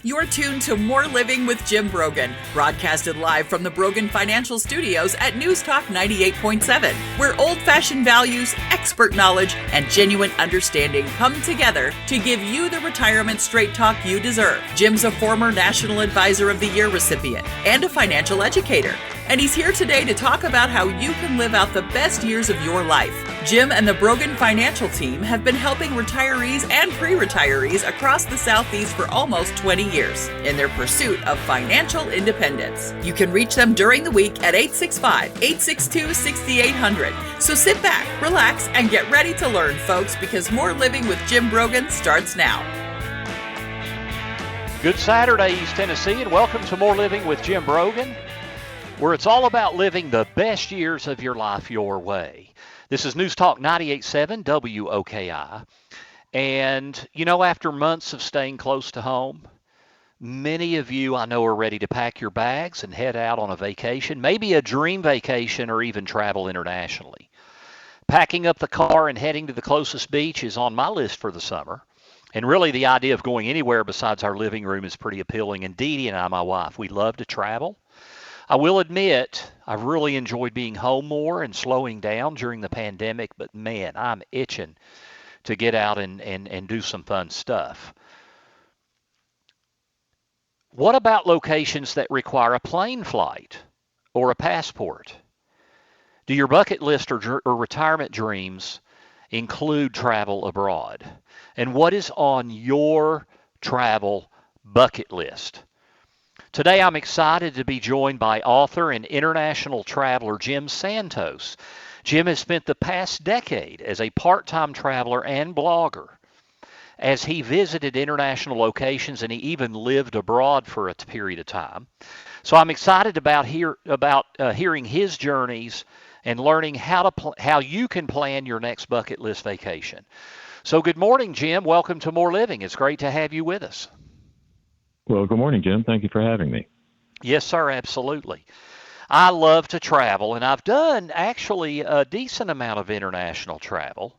You're tuned to More Living with Jim Brogan, broadcasted live from the Brogan Financial Studios at News Talk 98.7, where old-fashioned values, expert knowledge, and genuine understanding come together to give you the retirement straight talk you deserve. Jim's a former National Advisor of the Year recipient and a financial educator, and he's here today to talk about how you can live out the best years of your life. Jim and the Brogan Financial team have been helping retirees and pre-retirees across the Southeast for almost 20 years in their pursuit of financial independence. You can reach them during the week at 865-862-6800. So sit back, relax, and get ready to learn, folks, because More Living with Jim Brogan starts now. Good Saturday, East Tennessee, and welcome to More Living with Jim Brogan, where it's all about living the best years of your life your way. This is News Talk 98.7 WOKI. And, you know, after months of staying close to home, many of you I know are ready to pack your bags and head out on a vacation, maybe a dream vacation or even travel internationally. Packing up the car and heading to the closest beach is on my list for the summer. And really the idea of going anywhere besides our living room is pretty appealing. And Dee Dee and I, my wife, we love to travel. I will admit, I've really enjoyed being home more and slowing down during the pandemic, but man, I'm itching to get out and do some fun stuff. What about locations that require a plane flight or a passport? Do your bucket list or retirement dreams include travel abroad? And what is on your travel bucket list? Today, I'm excited to be joined by author and international traveler Jim Santos. Jim has spent the past decade as a part-time traveler and blogger as he visited international locations, and he even lived abroad for a period of time. So I'm excited about hearing his journeys and learning how you can plan your next bucket list vacation. So good morning, Jim. Welcome to More Living. It's great to have you with us. Well, good morning, Jim. Thank you for having me. Yes, sir, absolutely. I love to travel, and I've done actually a decent amount of international travel.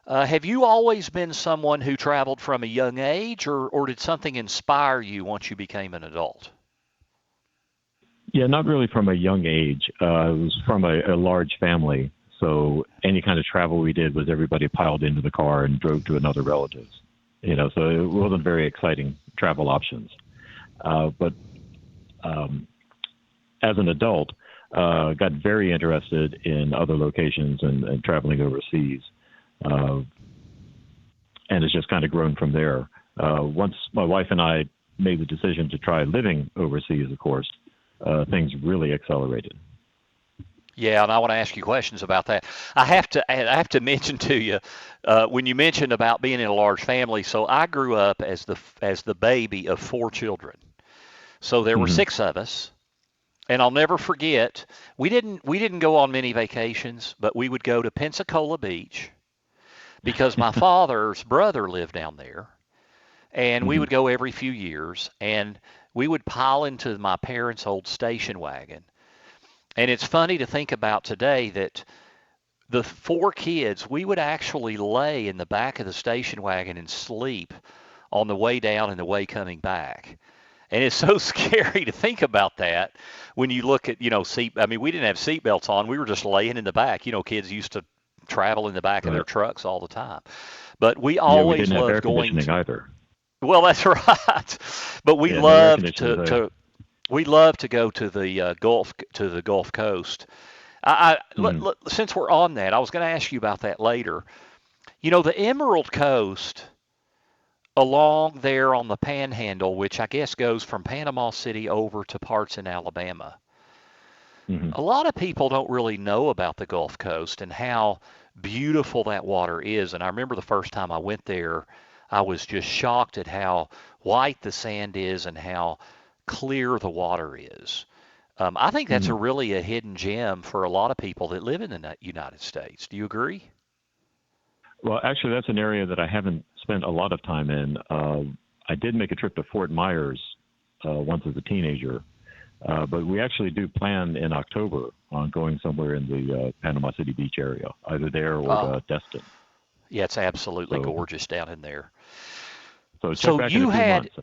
Have you always been someone who traveled from a young age, or did something inspire you once you became an adult? Yeah, not really from a young age. It was from a large family, so any kind of travel we did was everybody piled into the car and drove to another relative's. You know, so it wasn't very exciting travel options. But as an adult, got very interested in other locations and traveling overseas. And it's just kind of grown from there. Once my wife and I made the decision to try living overseas, of course, things really accelerated. Yeah, and I want to ask you questions about that. I have to mention to you when you mentioned about being in a large family. So I grew up as the baby of 4 children. So there were 6 of us, and I'll never forget. We didn't go on many vacations, but we would go to Pensacola Beach because my father's brother lived down there, and we would go every few years, and we would pile into my parents' old station wagon. And it's funny to think about today that the 4 kids, we would actually lay in the back of the station wagon and sleep on the way down and the way coming back. And it's so scary to think about that when you look at, we didn't have seat belts on. We were just laying in the back. You know, kids used to travel in the back of their trucks all the time. But we always we didn't loved have air conditioning either. Well, that's right. But we loved We love to go to the Gulf Coast. Since we're on that, I was going to ask you about that later. You know, the Emerald Coast along there on the Panhandle, which I guess goes from Panama City over to parts in Alabama. A lot of people don't really know about the Gulf Coast and how beautiful that water is. And I remember the first time I went there, I was just shocked at how white the sand is and how clear the water is. I think that's really a hidden gem for a lot of people that live in the United States. Do you agree? Well, actually, that's an area that I haven't spent a lot of time in. I did make a trip to Fort Myers once as a teenager, but we actually do plan in October on going somewhere in the Panama City Beach area, either there or Destin. Yeah, it's absolutely gorgeous down in there. So check back in a few months.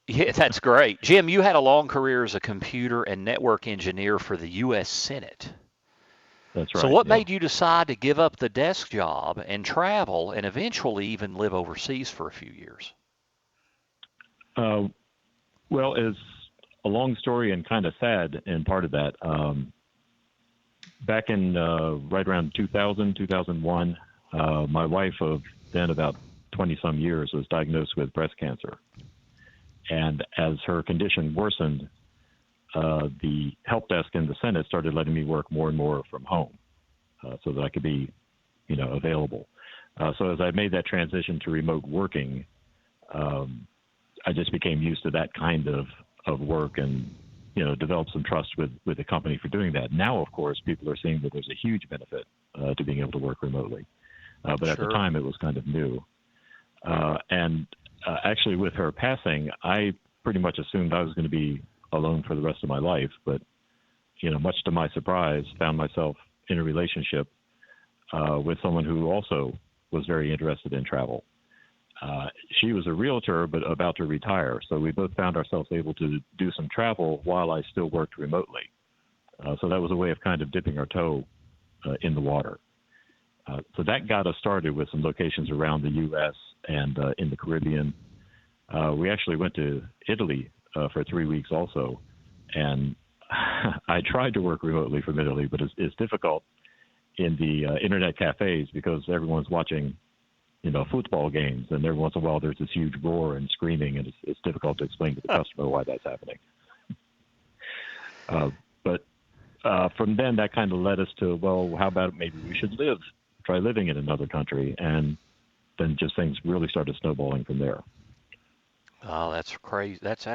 Yeah, that's great. Jim, you had a long career as a computer and network engineer for the U.S. Senate. That's So right. what Yeah. made you decide to give up the desk job and travel and eventually even live overseas for a few years? Uh, well, it's a long story and kind of sad in part of that. Back in right around 2000, 2001, my wife of then about 20 some years was diagnosed with breast cancer. And as her condition worsened, the help desk in the Senate started letting me work more and more from home so that I could be, available. So as I made that transition to remote working, I just became used to that kind of work and, developed some trust with the company for doing that. Now, of course, people are seeing that there's a huge benefit to being able to work remotely. But at the Sure. time, it was kind of new. And actually, with her passing, I pretty much assumed I was going to be alone for the rest of my life. But, much to my surprise, found myself in a relationship with someone who also was very interested in travel. She was a realtor, but about to retire. So we both found ourselves able to do some travel while I still worked remotely. So that was a way of kind of dipping our toe in the water. So that got us started with some locations around the U.S. and in the Caribbean. We actually went to Italy for 3 weeks also. And I tried to work remotely from Italy, but it's difficult in the internet cafes because everyone's watching football games, and every once in a while there's this huge roar and screaming, and it's difficult to explain to the customer why that's happening. But from then, that kind of led us to, well, how about maybe we should try living in another country, and then just things really started snowballing from there. Oh, that's crazy. That's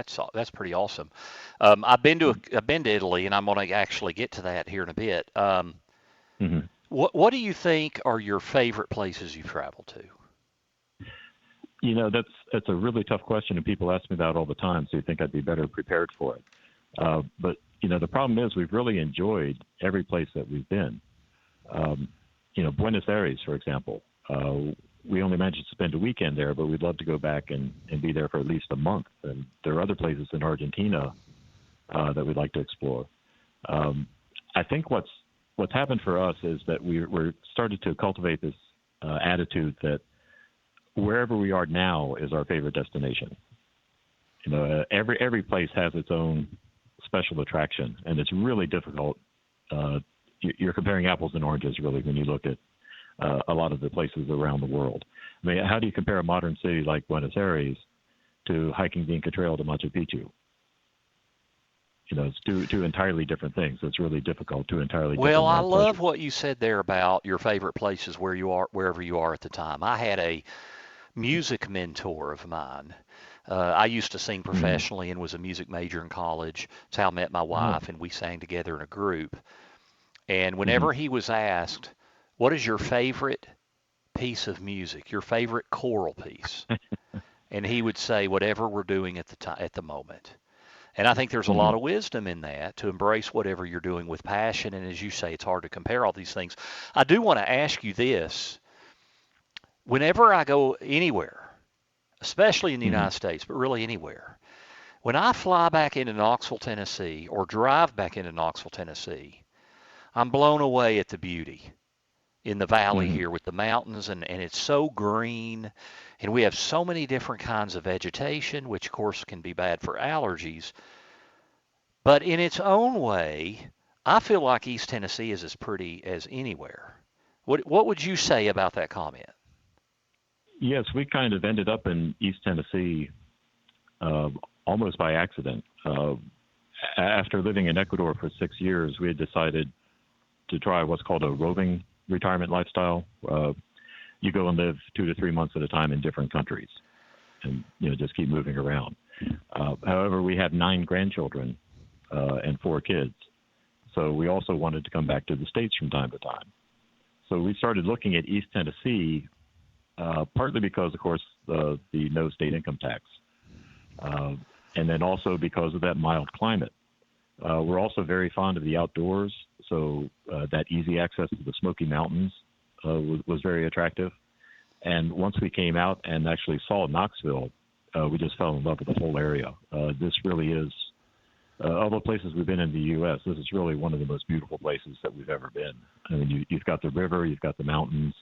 pretty awesome. I've been to Italy, and I'm going to actually get to that here in a bit. Hmm. What do you think are your favorite places you've traveled to? That's a really tough question, and people ask me that all the time, so you think I'd be better prepared for it. But the problem is we've really enjoyed every place that we've been. Buenos Aires, for example. We only managed to spend a weekend there, but we'd love to go back and be there for at least a month. And there are other places in Argentina that we'd like to explore. I think what's happened for us is that we're started to cultivate this attitude that wherever we are now is our favorite destination. Every place has its own special attraction, and it's really difficult. You're comparing apples and oranges, really, when you look at a lot of the places around the world. I mean, how do you compare a modern city like Buenos Aires to hiking the Inca Trail to Machu Picchu? It's two entirely different things. It's really difficult. Two entirely Well, different I love pleasures. what you said there about your favorite places where you are, wherever you are at the time. I had a music mentor of mine. I used to sing Mm-hmm. professionally and was a music major in college. That's how I met my Oh. wife, and we sang together in a group. And Mm-hmm. whenever he was asked, "What is your favorite piece of music, your favorite choral piece?" and he would say, "Whatever we're doing at the time, at the moment." And I think there's a Mm-hmm. lot of wisdom in that to embrace whatever you're doing with passion. And as you say, it's hard to compare all these things. I do want to ask you this. Whenever I go anywhere, especially in the Mm-hmm. United States, but really anywhere, when I fly back into Knoxville, Tennessee, or drive back into Knoxville, Tennessee, I'm blown away at the beauty in the valley Mm-hmm. here with the mountains, and it's so green, and we have so many different kinds of vegetation, which of course can be bad for allergies. But in its own way, I feel like East Tennessee is as pretty as anywhere. What would you say about that comment? Yes, we kind of ended up in East Tennessee uh, almost by accident. After living in Ecuador for 6 years, we had decided to try what's called a roving retirement lifestyle. You go and live 2 to 3 months at a time in different countries, and just keep moving around. However, we have 9 grandchildren and 4 kids, so we also wanted to come back to the States from time to time. So we started looking at East Tennessee, partly because, of course, the no state income tax, uh, and then also because of that mild climate. We're also very fond of the outdoors, so that easy access to the Smoky Mountains was very attractive. And once we came out and actually saw Knoxville, we just fell in love with the whole area. This really is, all the places we've been in the U.S., this is really one of the most beautiful places that we've ever been. I mean, you've got the river, you've got the mountains,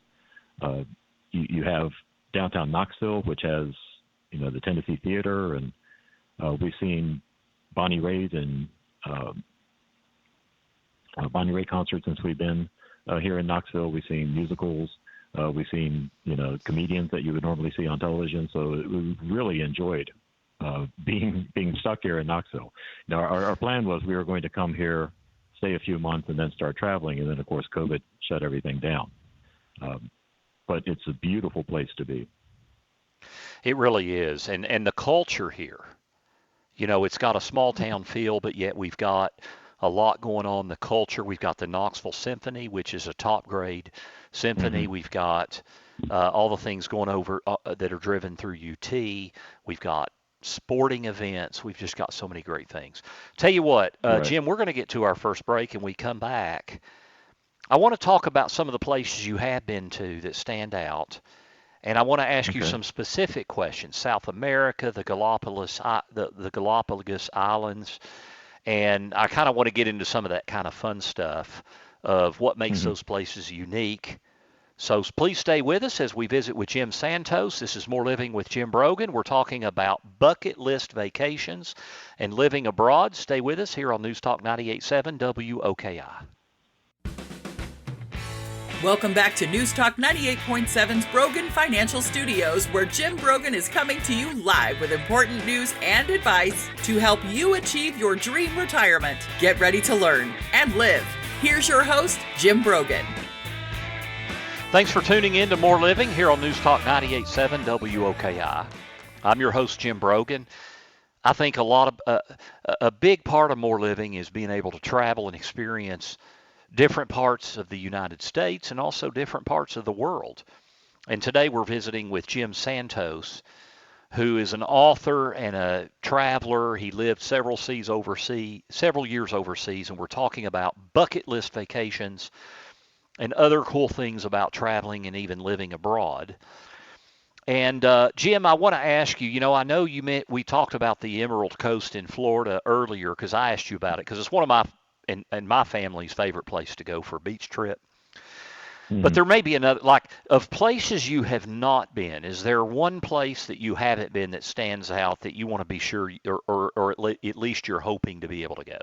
you have downtown Knoxville, which has, the Tennessee Theater, and we've seen Bonnie Raitt and Bonnie Raitt concerts since we've been here in Knoxville. We've seen musicals. We've seen, comedians that you would normally see on television. So we really enjoyed being stuck here in Knoxville. Now, our plan was we were going to come here, stay a few months, and then start traveling. And then, of course, COVID shut everything down. But it's a beautiful place to be. It really is. And the culture here, it's got a small town feel, but yet we've got a lot going on. The culture, we've got the Knoxville Symphony, which is a top grade symphony. Mm-hmm. We've got all the things going over that are driven through UT. We've got sporting events. We've just got so many great things. Tell you what, Right. Jim, we're going to get to our first break, and we come back. I want to talk about some of the places you have been to that stand out. And I want to ask you some specific questions. South America, the Galapagos Islands, and I kind of want to get into some of that kind of fun stuff of what makes those places unique. So please stay with us as we visit with Jim Santos. This is More Living with Jim Brogan. We're talking about bucket list vacations and living abroad. Stay with us here on News Talk 98.7 WOKI. Welcome back to News Talk 98.7's Brogan Financial Studios, where Jim Brogan is coming to you live with important news and advice to help you achieve your dream retirement. Get ready to learn and live. Here's your host, Jim Brogan. Thanks for tuning in to More Living here on News Talk 98.7 WOKI. I'm your host, Jim Brogan. I think a big part of More Living is being able to travel and experience different parts of the United States and also different parts of the world. And today we're visiting with Jim Santos, who is an author and a traveler. He lived several years overseas, and we're talking about bucket list vacations and other cool things about traveling and even living abroad. And Jim, I want to ask you, I know we talked about the Emerald Coast in Florida earlier because I asked you about it because it's one of my and my family's favorite place to go for a beach trip. But there may be another, like, of places you have not been, is there one place that you haven't been that stands out that you want to be sure, or at least you're hoping to be able to go?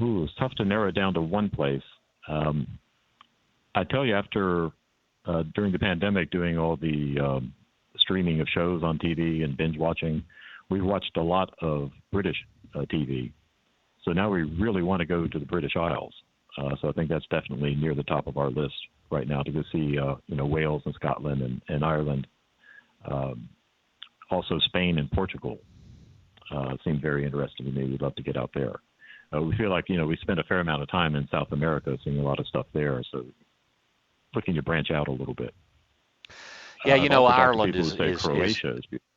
Ooh, it's tough to narrow it down to one place. I tell you, after during the pandemic, doing all the streaming of shows on TV and binge watching, we watched a lot of British TV. So now we really want to go to the British Isles. So I think that's definitely near the top of our list right now to go see, Wales and Scotland and Ireland. Also Spain and Portugal seem very interesting to me. We'd love to get out there. We feel like, we spend a fair amount of time in South America seeing a lot of stuff there. So looking to branch out a little bit. Yeah, Ireland is Croatia is beautiful.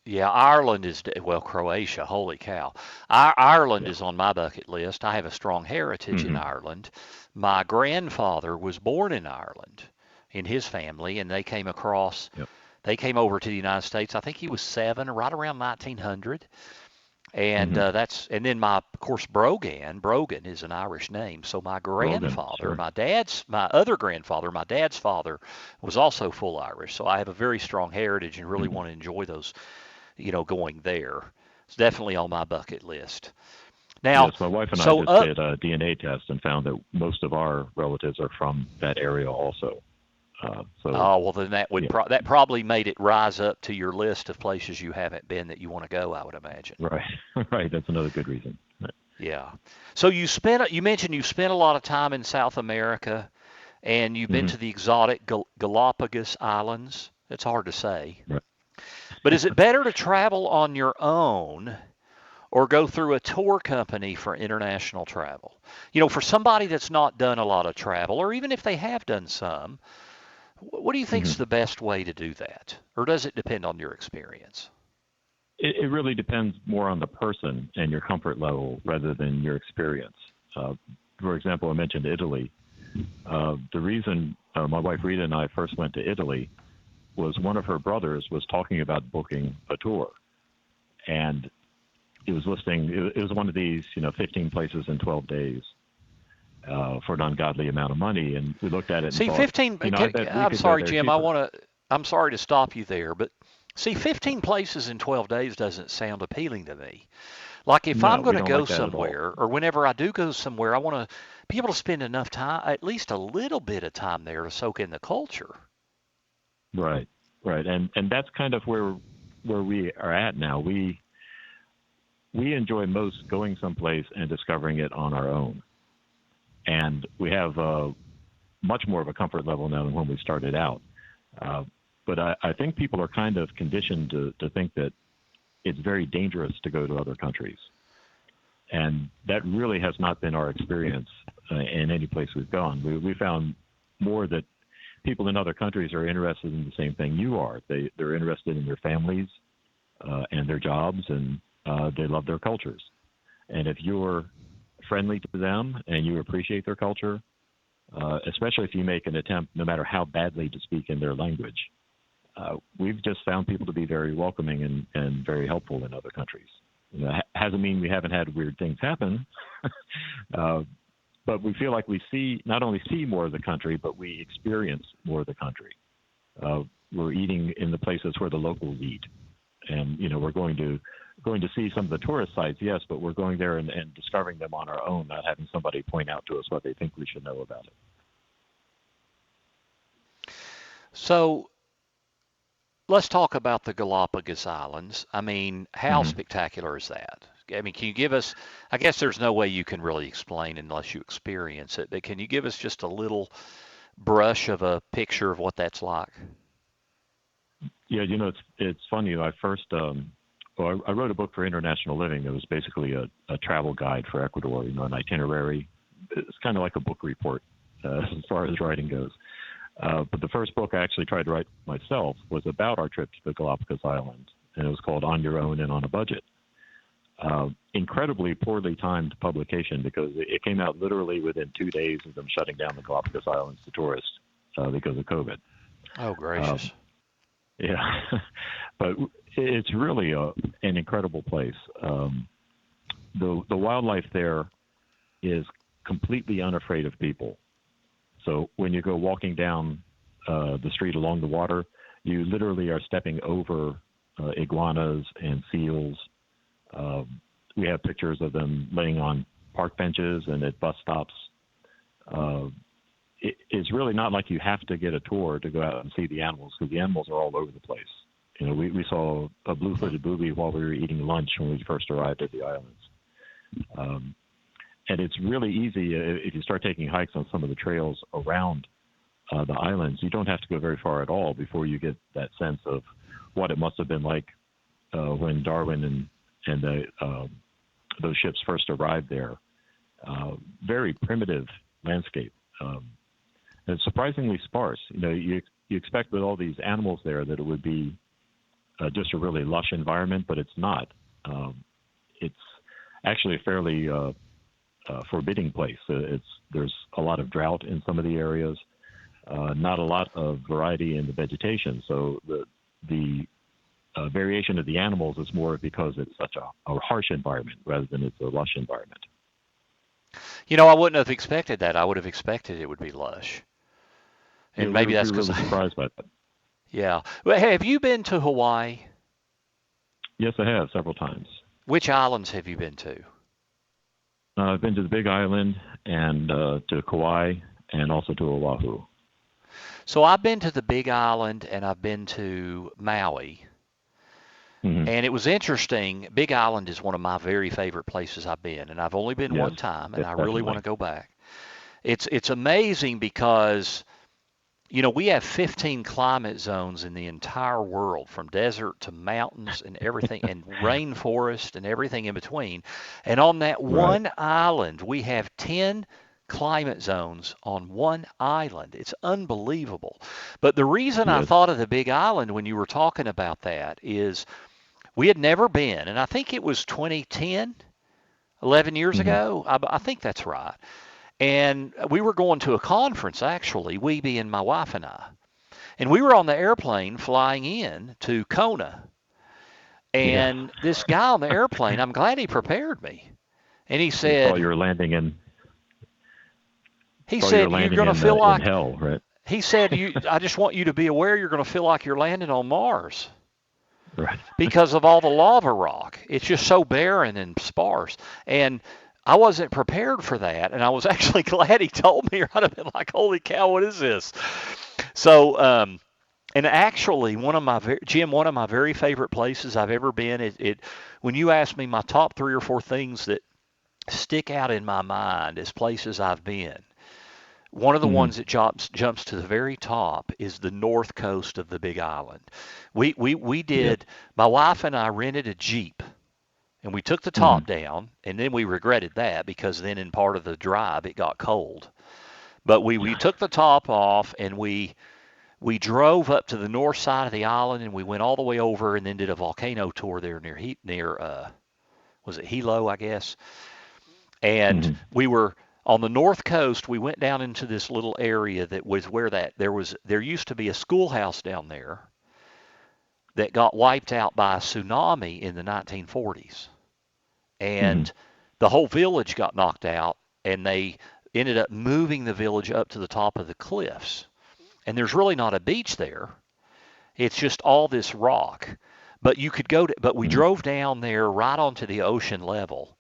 Yeah, Ireland is, Croatia, holy cow. Ireland is on my bucket list. I have a strong heritage in Ireland. My grandfather was born in Ireland in his family, and they came across, they came over to the United States. I think he was 7, right around 1900. And and then of course, Brogan is an Irish name. So my grandfather, my dad's father was also full Irish. So I have a very strong heritage and really want to enjoy those, going there. It's definitely on my bucket list. Now, yes, my wife and I just did a DNA test and found that most of our relatives are from that area also. Then that would that probably made it rise up to your list of places you haven't been that you want to go, I would imagine. Right. That's another good reason. Right. Yeah. So you mentioned you spent a lot of time in South America, and you've been to the exotic Galapagos Islands. It's hard to say. Right. But is it better to travel on your own or go through a tour company for international travel? For somebody that's not done a lot of travel, or even if they have done some, what do you think is the best way to do that? Or does it depend on your experience? It really depends more on the person and your comfort level rather than your experience. For example, I mentioned Italy. The reason my wife Rita and I first went to Italy was one of her brothers was talking about booking a tour, and it was listing. It was one of these, 15 places in 12 days for an ungodly amount of money, and we looked at it and See, thought, 15. I'm sorry, Jim. Cheaper. I'm sorry to stop you there, but see, 15 places in 12 days doesn't sound appealing to me. Like if No, I'm we going to don't go like that at all. somewhere, or whenever I do go somewhere, I want to be able to spend enough time, at least a little bit of time there to soak in the culture. Right, right, and that's kind of where we are at now. We enjoy most going someplace and discovering it on our own, and we have much more of a comfort level now than when we started out. But I think people are kind of conditioned to think that it's very dangerous to go to other countries. And that really has not been our experience in any place we've gone. We found more that people in other countries are interested in the same thing you are. They're interested in their families and their jobs, and they love their cultures. And if you're friendly to them and you appreciate their culture, especially if you make an attempt, no matter how badly, to speak in their language, we've just found people to be very welcoming and very helpful in other countries. Hasn't mean we haven't had weird things happen, but we feel like we not only see more of the country, but we experience more of the country. We're eating in the places where the locals eat, and we're going to see some of the tourist sites, yes, but we're going there and discovering them on our own, not having somebody point out to us what they think we should know about it. So let's talk about the Galapagos Islands. I mean, how spectacular is that? I mean, can you give us, I guess there's no way you can really explain unless you experience it, but can you give us just a little brush of a picture of what that's like? Yeah, it's funny. I wrote a book for International Living that was basically a travel guide for Ecuador, an itinerary. It's kind of like a book report as far as writing goes. But the first book I actually tried to write myself was about our trip to the Galapagos Islands, and it was called On Your Own and on a Budget. Incredibly poorly timed publication because it came out literally within 2 days of them shutting down the Galapagos Islands to tourists because of COVID. Oh, gracious. Yeah, but it's really an incredible place. The wildlife there is completely unafraid of people. So when you go walking down the street along the water, you literally are stepping over iguanas and seals. We have pictures of them laying on park benches and at bus stops. It's really not like you have to get a tour to go out and see the animals, because the animals are all over the place. We saw a blue-footed booby while we were eating lunch when we first arrived at the islands. And it's really easy if you start taking hikes on some of the trails around the islands. You don't have to go very far at all before you get that sense of what it must have been like when Darwin and those ships first arrived there. Very primitive landscape. And it's surprisingly sparse. You expect with all these animals there that it would be just a really lush environment, but it's not. It's actually a fairly forbidding place. There's a lot of drought in some of the areas, not a lot of variety in the vegetation. So the variation of the animals is more because it's such a harsh environment rather than it's a lush environment. I wouldn't have expected that. I would have expected it would be lush. And Yeah, maybe that's we were because really surprised by that. Yeah. Well, hey, have you been to Hawaii? Yes, I have several times. Which islands have you been to? I've been to the Big Island and to Kauai and also to Oahu. So I've been to the Big Island and I've been to Maui. Mm-hmm. And it was interesting. Big Island is one of my very favorite places I've been, and I've only been one time, and I really want to go back. It's amazing because, we have 15 climate zones in the entire world, from desert to mountains and everything, and rainforest and everything in between. And on that one island, we have 10 climate zones on one island. It's unbelievable. But the reason I thought of the Big Island when you were talking about that is we had never been, and I think it was 2010, 11 years ago. I think that's right. And we were going to a conference, actually, we being my wife and I. And we were on the airplane flying in to Kona. And this guy on the airplane, I'm glad he prepared me. And he said, you're landing in. You're going to feel like in hell, right? He said, I just want you to be aware you're going to feel like you're landing on Mars. Right. Because of all the lava rock. It's just so barren and sparse. And I wasn't prepared for that. And I was actually glad he told me, or I'd have been like, holy cow, what is this? So, and actually, one of my very favorite places I've ever been, when you ask me my top 3 or 4 things that stick out in my mind as places I've been, one of the ones that jumps to the very top is the north coast of the Big Island. We did, my wife and I rented a Jeep, and we took the top down, and then we regretted that because then in part of the drive it got cold. But we took the top off, and we drove up to the north side of the island, and we went all the way over and then did a volcano tour there near was it Hilo, I guess? And we were on the north coast. We went down into this little area that was where there used to be a schoolhouse down there that got wiped out by a tsunami in the 1940s. And the whole village got knocked out, and they ended up moving the village up to the top of the cliffs. And there's really not a beach there. It's just all this rock. But we drove down there right onto the ocean level.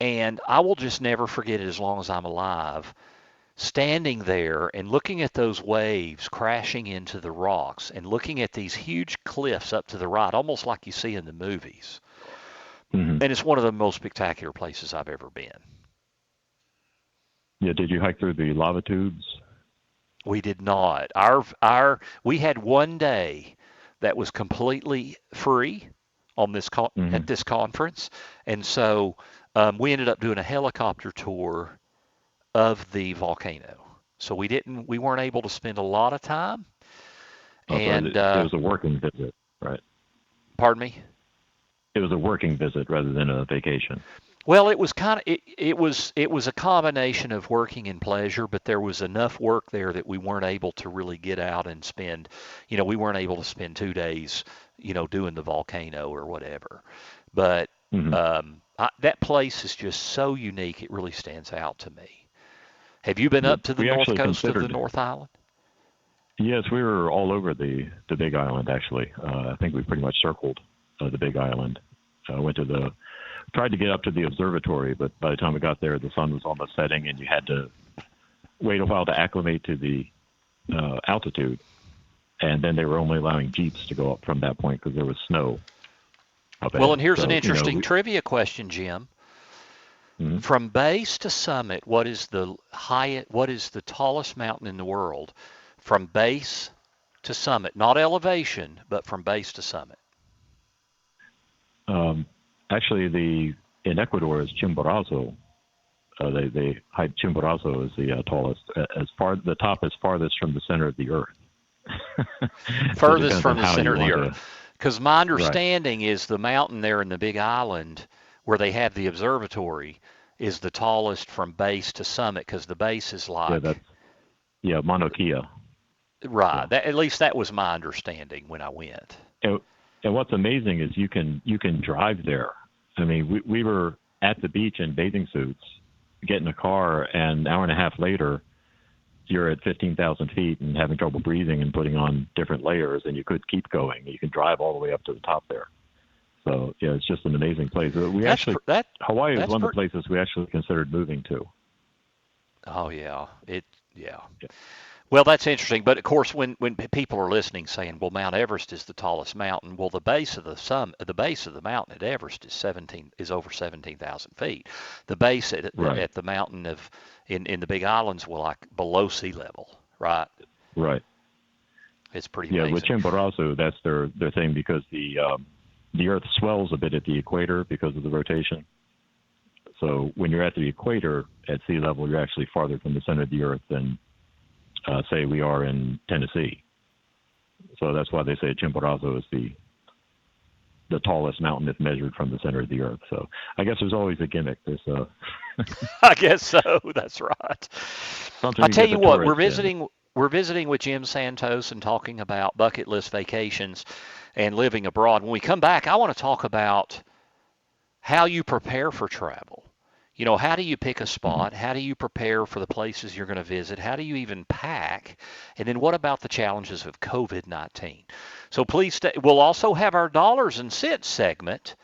And I will just never forget it as long as I'm alive, standing there and looking at those waves crashing into the rocks and looking at these huge cliffs up to the right, almost like you see in the movies. And it's one of the most spectacular places I've ever been. Yeah, did you hike through the lava tubes? We did not. We had one day that was completely free on this at this conference, and so we ended up doing a helicopter tour of the volcano. So we weren't able to spend a lot of time. And it was a working visit, right? Pardon me? It was a working visit rather than a vacation. Well, it was it was a combination of working and pleasure, but there was enough work there that we weren't able to really get out and spend, we weren't able to spend 2 days, doing the volcano or whatever. But that place is just so unique, it really stands out to me. Have you been up to the north coast of the North Island? Yes, we were all over the Big Island, actually. I think we pretty much circled the Big Island. Tried to get up to the observatory, but by the time we got there, the sun was almost setting, and you had to wait a while to acclimate to the altitude. And then they were only allowing Jeeps to go up from that point because there was snow. Well, and here's an interesting trivia question, Jim. From base to summit, what is the tallest mountain in the world? From base to summit, not elevation, but from base to summit. Actually, in Ecuador is Chimborazo. They hike Chimborazo as the tallest. The top is farthest from the center of the earth. Furthest from the center of the earth. Because my understanding is the mountain there in the Big Island where they have the observatory is the tallest from base to summit, because the base is like... Mauna Kea. Right. At least that was my understanding when I went. And what's amazing is you can drive there. I mean, we were at the beach in bathing suits, get in a car, and an hour and a half later, you're at 15,000 feet and having trouble breathing and putting on different layers, and you could keep going. You can drive all the way up to the top there. So, yeah, it's just an amazing place. Hawaii is one of the places we actually considered moving to. Oh, yeah. Yeah. Well, that's interesting. But of course, when people are listening, saying, "Well, Mount Everest is the tallest mountain," well, the base of the mountain at Everest is over 17,000 feet. The base at the mountain in the Big Islands were like below sea level, right? Right. It's pretty amazing. Yeah, with Chimborazo, that's their thing, because the Earth swells a bit at the equator because of the rotation. So when you're at the equator at sea level, you're actually farther from the center of the Earth than say we are in Tennessee. So that's why they say Chimborazo is the tallest mountain if measured from the center of the earth. So I guess there's always a gimmick. I guess so. That's right. I tell you what, we're visiting We're visiting with Jim Santos and talking about bucket list vacations and living abroad. When we come back, I want to talk about how you prepare for travel. You know, how do you pick a spot? How do you prepare for the places you're going to visit? How do you even pack? And then what about the challenges of COVID-19? So please stay. We'll also have our dollars and cents segment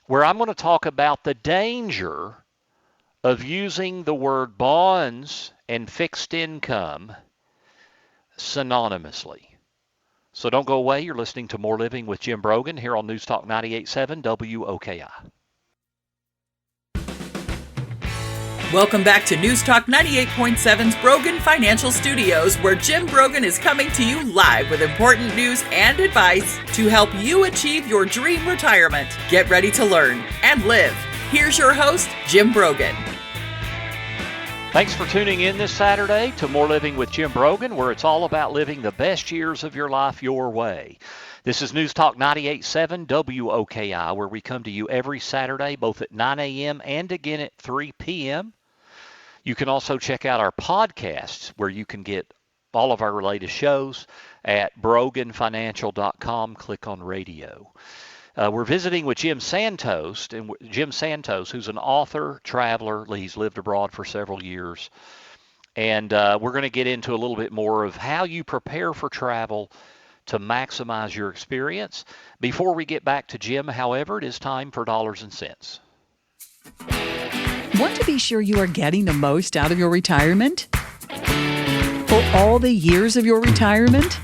where I'm going to talk about the danger of using the word bonds and fixed income synonymously. So don't go away. You're listening to More Living with Jim Brogan here on News Talk 98.7 WOKI. Welcome back to News Talk 98.7's Brogan Financial Studios, where Jim Brogan is coming to you live with important news and advice to help you achieve your dream retirement. Get ready to learn and live. Here's your host, Jim Brogan. Thanks for tuning in this Saturday to More Living with Jim Brogan, where it's all about living the best years of your life your way. This is News Talk 98.7 WOKI, where we come to you every Saturday, both at 9 a.m. and again at 3 p.m. You can also check out our podcasts, where you can get all of our latest shows at broganfinancial.com. Click on radio. We're visiting with Jim Santos, who's an author, traveler. He's lived abroad for several years. And we're going to get into a little bit more of how you prepare for travel to maximize your experience. Before we get back to Jim, however, it is time for dollars and cents. Want to be sure you are getting the most out of your retirement? For all the years of your retirement?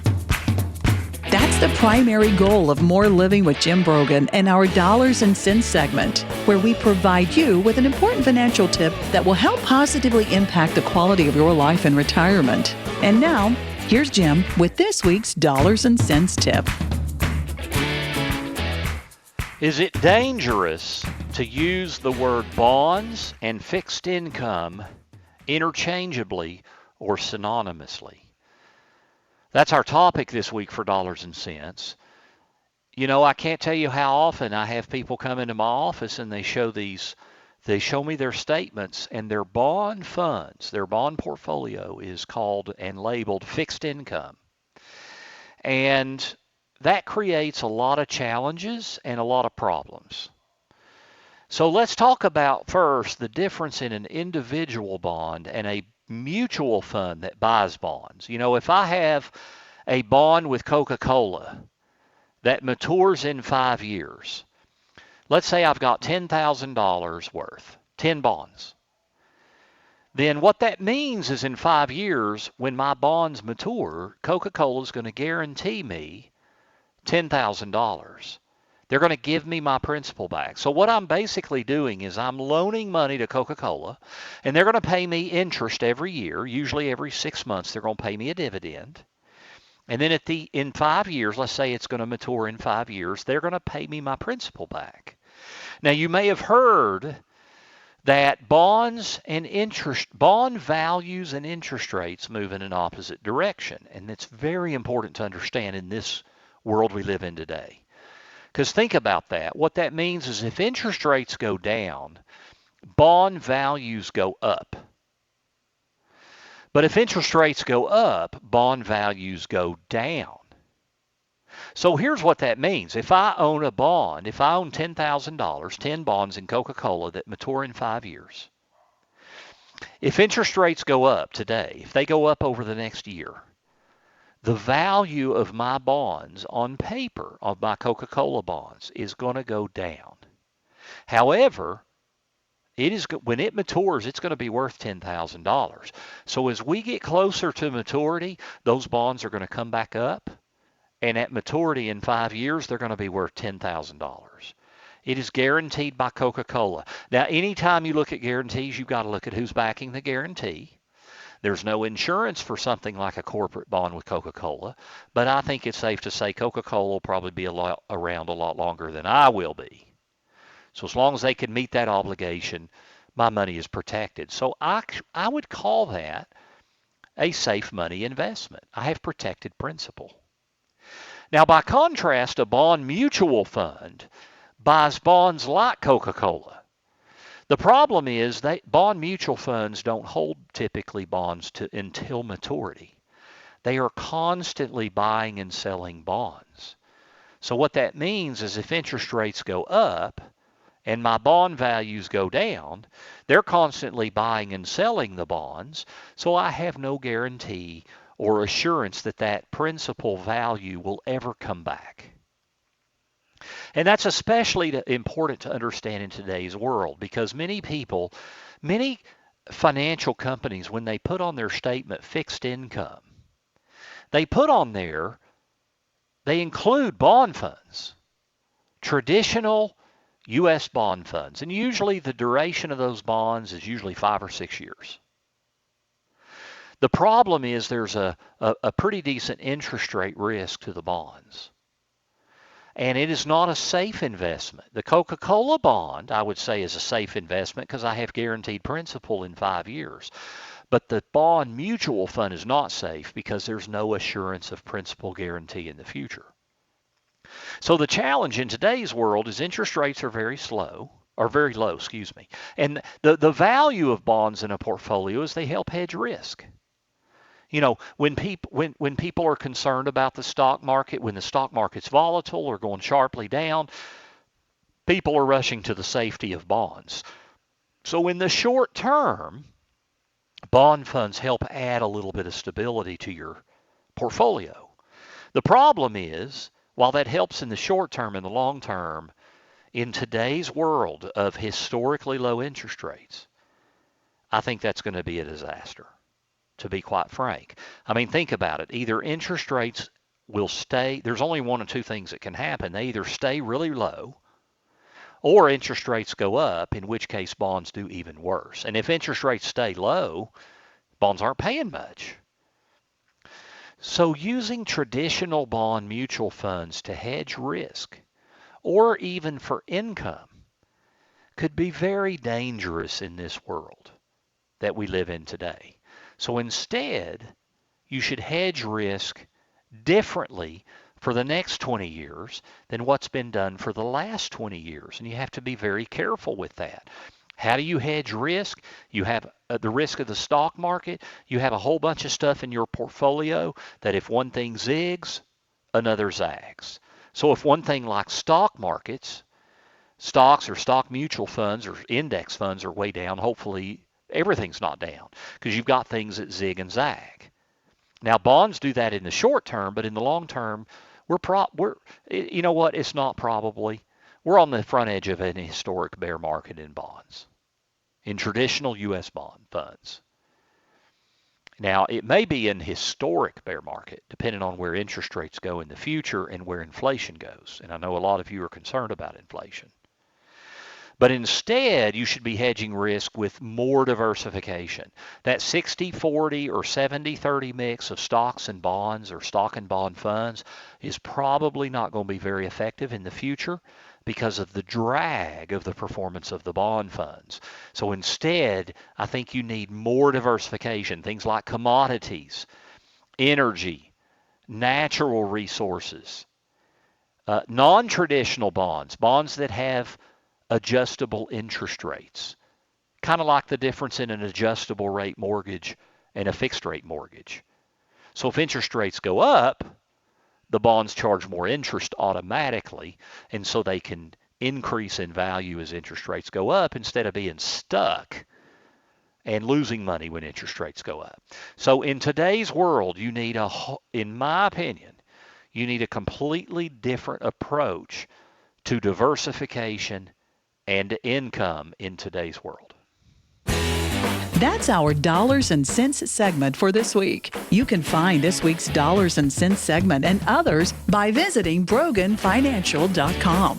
That's the primary goal of More Living with Jim Brogan and our Dollars and Cents segment, where we provide you with an important financial tip that will help positively impact the quality of your life in retirement. And now, here's Jim with this week's Dollars and Cents tip. Is it dangerous to use the word bonds and fixed income interchangeably or synonymously? That's our topic this week for Dollars and Cents. You know, I can't tell you how often I have people come into my office and they show me their statements, and their bond funds, their bond portfolio is called and labeled fixed income. And that creates a lot of challenges and a lot of problems. So let's talk about first the difference in an individual bond and a mutual fund that buys bonds. You know, if I have a bond with Coca-Cola that matures in 5 years, let's say I've got $10,000 worth, 10 bonds. Then what that means is in 5 years, when my bonds mature, Coca-Cola is going to guarantee me $10,000. They're going to give me my principal back. So what I'm basically doing is I'm loaning money to Coca-Cola, and they're going to pay me interest every year. Usually every 6 months, they're going to pay me a dividend. And then in 5 years, let's say it's going to mature in 5 years, they're going to pay me my principal back. Now, you may have heard that bond values and interest rates move in an opposite direction. And it's very important to understand in this world we live in today. Because think about that. What that means is if interest rates go down, bond values go up. But if interest rates go up, bond values go down. So here's what that means. If I own a bond, if I own $10,000, 10 bonds in Coca-Cola that mature in 5 years, if interest rates go up today, if they go up over the next year, the value of my bonds on paper, of my Coca-Cola bonds, is going to go down. However, when it matures, it's going to be worth $10,000. So as we get closer to maturity, those bonds are going to come back up. And at maturity in 5 years, they're going to be worth $10,000. It is guaranteed by Coca-Cola. Now, anytime you look at guarantees, you've got to look at who's backing the guarantee. There's no insurance for something like a corporate bond with Coca-Cola, but I think it's safe to say Coca-Cola will probably be around a lot longer than I will be. So as long as they can meet that obligation, my money is protected. So I would call that a safe money investment. I have protected principal. Now, by contrast, a bond mutual fund buys bonds like Coca-Cola. The problem is that bond mutual funds don't hold typically bonds until maturity. They are constantly buying and selling bonds. So what that means is if interest rates go up and my bond values go down, they're constantly buying and selling the bonds, so I have no guarantee or assurance that that principal value will ever come back. And that's especially important to understand in today's world, because many financial companies, when they put on their statement fixed income, they put on there, they include bond funds, traditional U.S. bond funds, and usually the duration of those bonds is usually 5 or 6 years. The problem is there's a pretty decent interest rate risk to the bonds. And it is not a safe investment. The Coca-Cola bond, I would say, is a safe investment because I have guaranteed principal in 5 years. But the bond mutual fund is not safe because there's no assurance of principal guarantee in the future. So the challenge in today's world is interest rates are very low, And the value of bonds in a portfolio is they help hedge risk. You know, when people are concerned about the stock market, when the stock market's volatile or going sharply down, people are rushing to the safety of bonds. So in the short term, bond funds help add a little bit of stability to your portfolio. The problem is, while that helps in the short term and the long term, in today's world of historically low interest rates, I think that's going to be a disaster, to be quite frank. I mean, think about it. Either interest rates will stay, there's only one of two things that can happen. They either stay really low or interest rates go up, in which case bonds do even worse. And if interest rates stay low, bonds aren't paying much. So using traditional bond mutual funds to hedge risk or even for income could be very dangerous in this world that we live in today. So instead, you should hedge risk differently for the next 20 years than what's been done for the last 20 years. And you have to be very careful with that. How do you hedge risk? You have the risk of the stock market. You have a whole bunch of stuff in your portfolio that if one thing zigs, another zags. So if one thing like stock markets, stocks or stock mutual funds or index funds are way down, hopefully everything's not down because you've got things that zig and zag. Now bonds do that in the short term, but in the long term, you know what? It's not probably. We're on the front edge of an historic bear market in bonds, in traditional U.S. bond funds. Now, it may be an historic bear market, depending on where interest rates go in the future and where inflation goes. And I know a lot of you are concerned about inflation. But instead, you should be hedging risk with more diversification. That 60-40 or 70-30 mix of stocks and bonds or stock and bond funds is probably not going to be very effective in the future because of the drag of the performance of the bond funds. So instead, I think you need more diversification, things like commodities, energy, natural resources, non-traditional bonds, bonds that have adjustable interest rates, kind of like the difference in an adjustable rate mortgage and a fixed rate mortgage. So if interest rates go up, the bonds charge more interest automatically, and so they can increase in value as interest rates go up instead of being stuck and losing money when interest rates go up. So in today's world, you need in my opinion, you need a completely different approach to diversification and income in today's world. That's our Dollars and Cents segment for this week. You can find this week's Dollars and Cents segment and others by visiting BroganFinancial.com.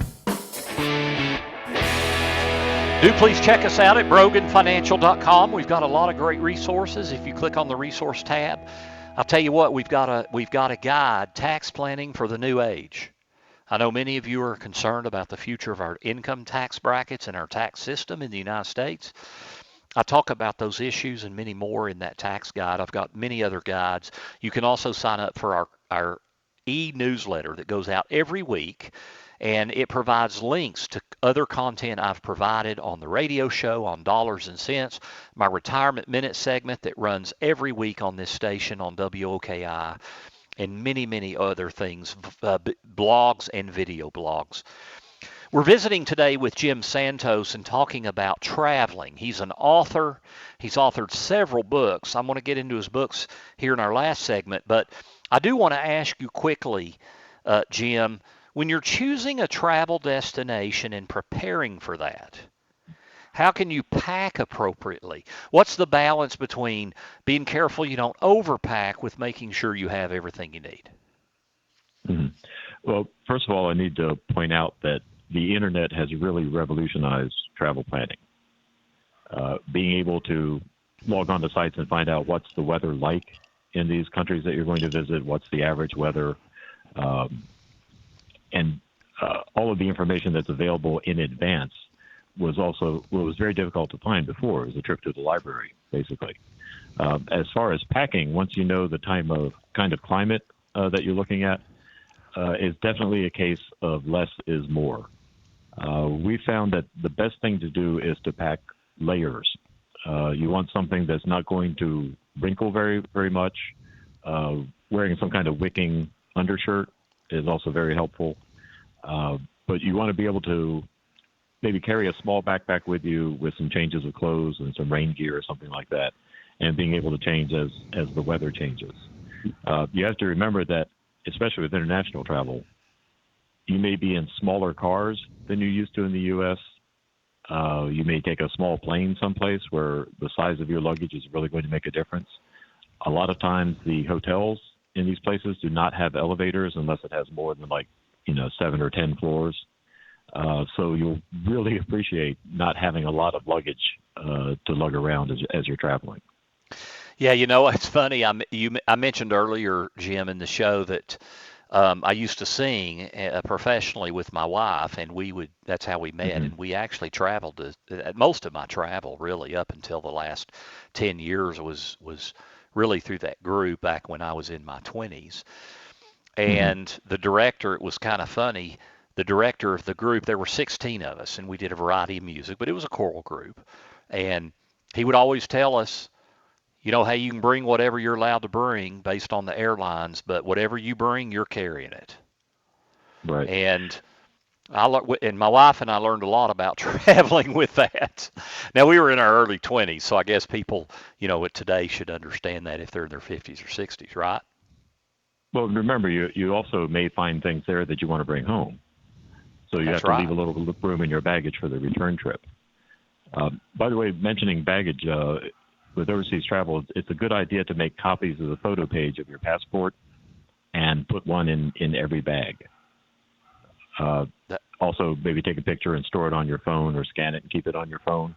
Do please check us out at BroganFinancial.com. We've got a lot of great resources. If you click on the resource tab, I'll tell you what, we've got a guide, Tax Planning for the New Age. I know many of you are concerned about the future of our income tax brackets and our tax system in the United States. I talk about those issues and many more in that tax guide. I've got many other guides. You can also sign up for our e-newsletter that goes out every week. and it provides links to other content I've provided on the radio show on Dollars and Cents, my Retirement Minute segment that runs every week on this station on WOKI, and many, many other things, blogs and video blogs. We're visiting today with Jim Santos and talking about traveling. He's an author. He's authored several books. I'm going to get into his books here in our last segment, but I do want to ask you quickly, Jim, when you're choosing a travel destination and preparing for that, how can you pack appropriately? What's the balance between being careful you don't overpack with making sure you have everything you need? Mm-hmm. Well, first of all, I need to point out that the internet has really revolutionized travel planning. Being able to log on to sites and find out what's the weather like in these countries that you're going to visit, what's the average weather, and all of the information that's available in advance was very difficult to find before. It was a trip to the library, basically. As far as packing, once you know the kind of climate that you're looking at, it's definitely a case of less is more. We found that the best thing to do is to pack layers. You want something that's not going to wrinkle very, very much. Wearing some kind of wicking undershirt is also very helpful. But you want to be able to maybe carry a small backpack with you with some changes of clothes and some rain gear or something like that, and being able to change as the weather changes. You have to remember that, especially with international travel, you may be in smaller cars than you used to in the U.S. You may take a small plane someplace where the size of your luggage is really going to make a difference. A lot of times the hotels in these places do not have elevators unless it has more than 7 or 10 floors. So you'll really appreciate not having a lot of luggage to lug around as you're traveling. Yeah, it's funny. I mentioned earlier, Jim, in the show that I used to sing professionally with my wife, and that's how we met. Mm-hmm. And we actually traveled most of my travel really up until the last 10 years was really through that group back when I was in my 20s. And the director, it was kind of funny, the director of the group, there were 16 of us, and we did a variety of music, but it was a choral group. And he would always tell us, hey, you can bring whatever you're allowed to bring based on the airlines, but whatever you bring, you're carrying it. Right. And my wife and I learned a lot about traveling with that. Now, we were in our early 20s, so I guess people, today should understand that if they're in their 50s or 60s, right? Well, remember, you also may find things there that you want to bring home. So you have to leave a little room in your baggage for the return trip. By the way, mentioning baggage, with overseas travel, it's a good idea to make copies of the photo page of your passport and put one in every bag. Also, maybe take a picture and store it on your phone or scan it and keep it on your phone.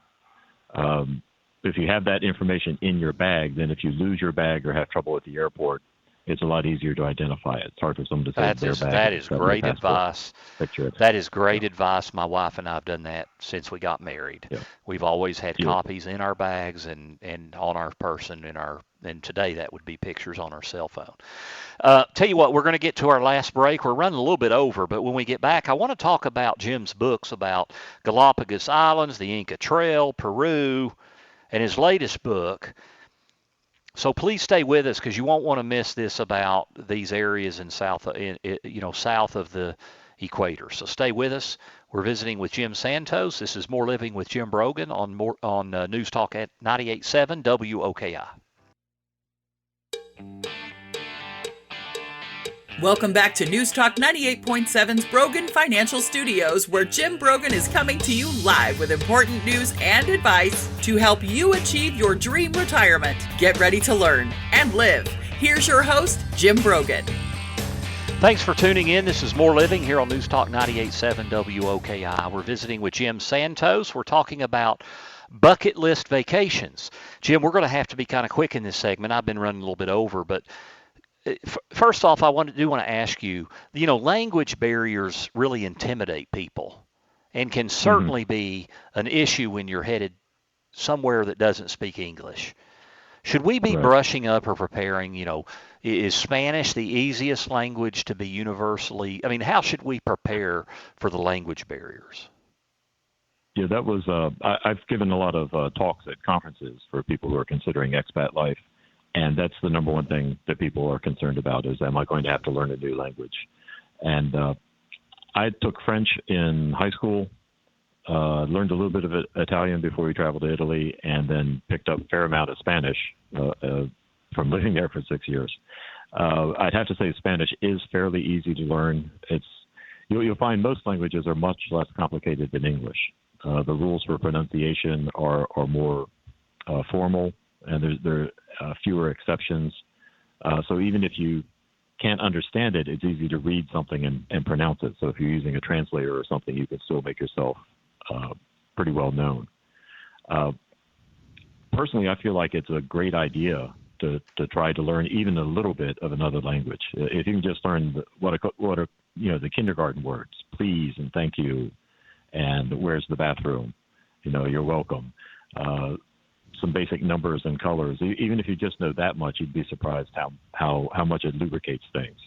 If you have that information in your bag, then if you lose your bag or have trouble at the airport, it's a lot easier to identify it. It's hard for someone to say their bag. That is great advice. That is great advice. My wife and I have done that since we got married. Yeah. We've always had copies in our bags and on our person and today that would be pictures on our cell phone. Tell you what, we're going to get to our last break. We're running a little bit over, but when we get back, I want to talk about Jim's books about Galapagos Islands, the Inca Trail, Peru, and his latest book. So please stay with us because you won't want to miss this about these areas in south of the equator. So stay with us. We're visiting with Jim Santos. This is More Living with Jim Brogan on News Talk at 98.7 WOKI. Welcome back to News Talk 98.7's Brogan Financial Studios, where Jim Brogan is coming to you live with important news and advice to help you achieve your dream retirement. Get ready to learn and live. Here's your host, Jim Brogan. Thanks for tuning in. This is More Living here on News Talk 98.7 WOKI. We're visiting with Jim Santos. We're talking about bucket list vacations. Jim, we're going to have to be kind of quick in this segment. I've been running a little bit over, but first off, I want to ask you, language barriers really intimidate people and can certainly be an issue when you're headed somewhere that doesn't speak English. Should we be Right. brushing up or preparing, is Spanish the easiest language to be universally, I mean, how should we prepare for the language barriers? Yeah, that was. I've given a lot of talks at conferences for people who are considering expat life, and that's the number one thing that people are concerned about: is am I going to have to learn a new language? And I took French in high school, learned a little bit of Italian before we traveled to Italy, and then picked up a fair amount of Spanish from living there for 6 years. I'd have to say Spanish is fairly easy to learn. You'll find most languages are much less complicated than English. The rules for pronunciation are more formal, and there are fewer exceptions. So even if you can't understand it, it's easy to read something and pronounce it. So if you're using a translator or something, you can still make yourself pretty well known. Personally, I feel like it's a great idea to try to learn even a little bit of another language. If you can just learn what are the kindergarten words, please and thank you, and where's the bathroom, you're welcome. Some basic numbers and colors. Even if you just know that much, you'd be surprised how much it lubricates things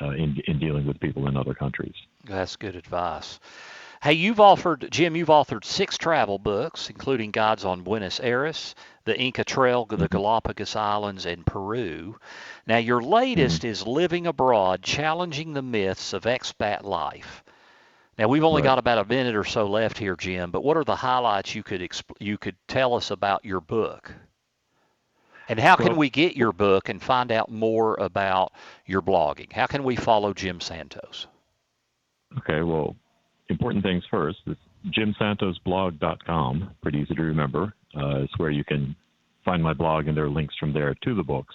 in dealing with people in other countries. That's good advice. Hey, Jim, you've authored 6 travel books, including guides on Buenos Aires, the Inca Trail, the Galapagos Islands, and Peru. Now, your latest is Living Abroad, Challenging the Myths of Expat Life. Now, we've only got about a minute or so left here, Jim, but what are the highlights you could tell us about your book? And how can we get your book and find out more about your blogging? How can we follow Jim Santos? Okay, well, important things first. It's jimsantosblog.com, pretty easy to remember. It's where you can find my blog, and there are links from there to the books,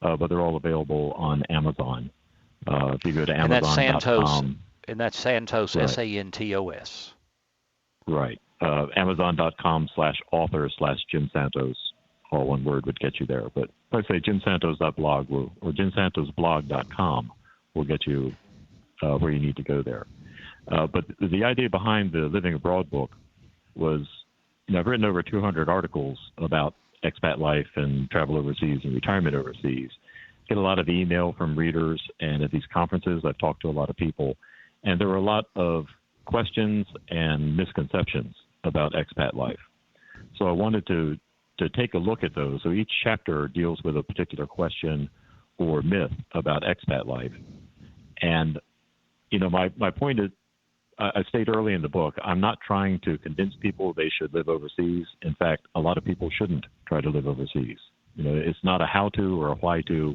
but they're all available on Amazon. If you go to Amazon.com. And that's Santos, right. Santos. Right. Amazon.com/author/Jim Santos, all one word, would get you there. But let's say jimsantos.blog or jimsantosblog.com will get you where you need to go there. But the idea behind the Living Abroad book was, I've written over 200 articles about expat life and travel overseas and retirement overseas. Get a lot of email from readers, and at these conferences, I've talked to a lot of people. And there were a lot of questions and misconceptions about expat life. So I wanted to take a look at those. So each chapter deals with a particular question or myth about expat life. And, my point is, I state early in the book, I'm not trying to convince people they should live overseas. In fact, a lot of people shouldn't try to live overseas. It's not a how-to or a why-to.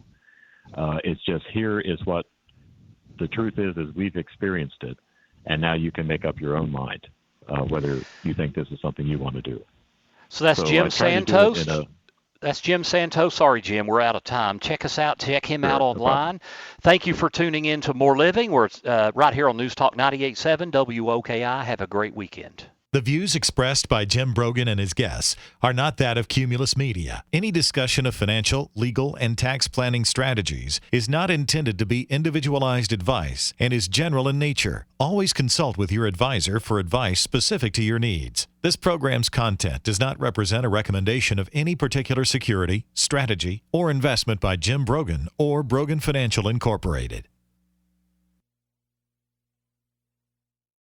It's just, here is what the truth is we've experienced it, and now you can make up your own mind whether you think this is something you want to do. So that's Jim Santos? That's Jim Santos. Sorry, Jim, we're out of time. Check us out. Check him out online. Thank you for tuning in to More Living. We're right here on News Talk 98.7 WOKI. Have a great weekend. The views expressed by Jim Brogan and his guests are not that of Cumulus Media. Any discussion of financial, legal, and tax planning strategies is not intended to be individualized advice and is general in nature. Always consult with your advisor for advice specific to your needs. This program's content does not represent a recommendation of any particular security, strategy, or investment by Jim Brogan or Brogan Financial Incorporated.